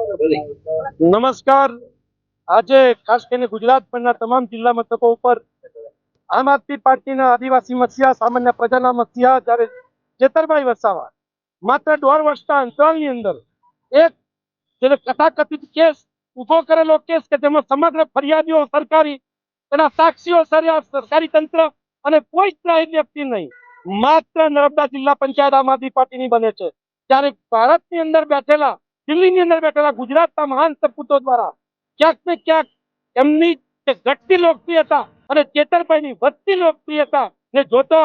નમસ્કાર। આજે ખાસ કરીને ગુજરાત પરના તમામ જિલ્લા મથકો ઉપર આમ આદમી પાર્ટીના આદિવાસી મસીહા સામાન્ય પ્રજાના મસીહા જ્યારે જેતરભાઈ વસાવા માત્ર 1.5 વર્ષના અંતરાલની અંદર એક જેને કથાકથિત કેસ ઉભો કરેલો કેસ કે જેમાં સમગ્ર ફરિયાદીઓ સરકારી, એના સાક્ષીઓ સરકારી તંત્ર અને કોઈ જ વ્યક્તિ નહીં, માત્ર નર્મદા જિલ્લા પંચાયત આમ આદમી પાર્ટીની બને છે। ત્યારે ભારતની અંદર બેઠેલા, દિલ્હીની અંદર બેઠેલા ગુજરાતના મહાન સપૂતો દ્વારા ક્યાંક ને ક્યાંક એમની ઘટતી લોકપ્રિયતા અને ચેતરભાઈની વધતી લોકપ્રિયતા ને જોતો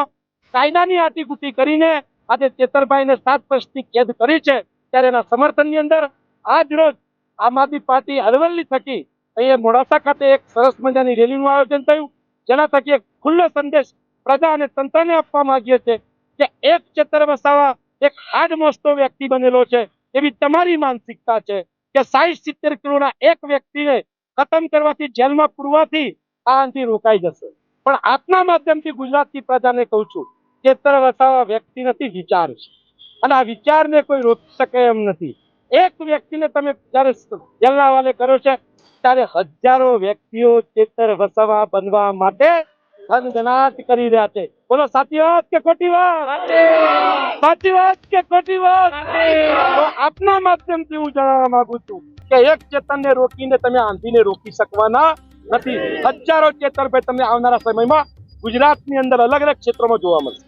કાયદાની આટીગુટી કરીને આજે ચેતરભાઈને 7 વર્ષની કેદ કરી છે। ત્યારે એના સમર્થનની અંદર આજ રોજ આમ આદમી પાર્ટી અરવલ્લી થકી અહીંયા મોડાસા ખાતે એક સરસ મજાની રેલીનું આયોજન થયું, જેના થકી એક ખુલ્લો સંદેશ પ્રજા અને તંત્રને આપવા માંગીએ છીએ કે એક ચેતર વસાવા એક આડમોસ્તો વ્યક્તિ બનેલો છે, એવી તમારી માનસિકતા છે કે 60-70 કિલોના એક વ્યક્તિને ખતમ કરવાથી, જેલમાં પૂરવાથી આ અંતિ રોકાઈ જશે। પણ આપના માધ્યમથી ગુજરાતની પ્રજાને કહું છું, ચેતર વસાવા વ્યક્તિ નથી, વિચાર છે, અને આ વિચારને કોઈ રોકી શકે એમ નથી। એક વ્યક્તિને તમે જ્યારે જેલના હવાલે કરો છે ત્યારે હજારો વ્યક્તિઓ ચેતર વસાવા બનવા માટે ધનગનાટ કરી રહ્યા છે। બોલો સાચી વાત કે ખોટી વાત? સાચી વાત કે ખોટી વાત? તો આપના માધ્યમથી હું જણાવવા માંગુ છું કે એક ચેતનને રોકીને તમે આંધીને રોકી શકવાના નથી। હજારો ચેતરભાઈ તમને આવનારા સમયમાં ગુજરાતની અંદર અલગ અલગ ક્ષેત્રોમાં જોવા મળશે।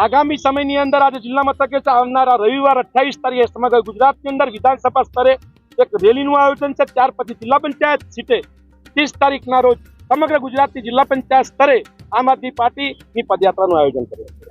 આગામી સમયની અંદર આજે જિલ્લા મથકે આવનારા રવિવાર 28 તારીખે સમગ્ર ગુજરાતની અંદર વિધાનસભા સ્તરે એક રેલીનું આયોજન છે। ત્યાર પછી જિલ્લા પંચાયત સીટે 30 તારીખના રોજ સમગ્ર ગુજરાતની જિલ્લા પંચાયત સ્તરે આમ આદમી પાર્ટીની પદયાત્રાનું આયોજન કર્યું છે।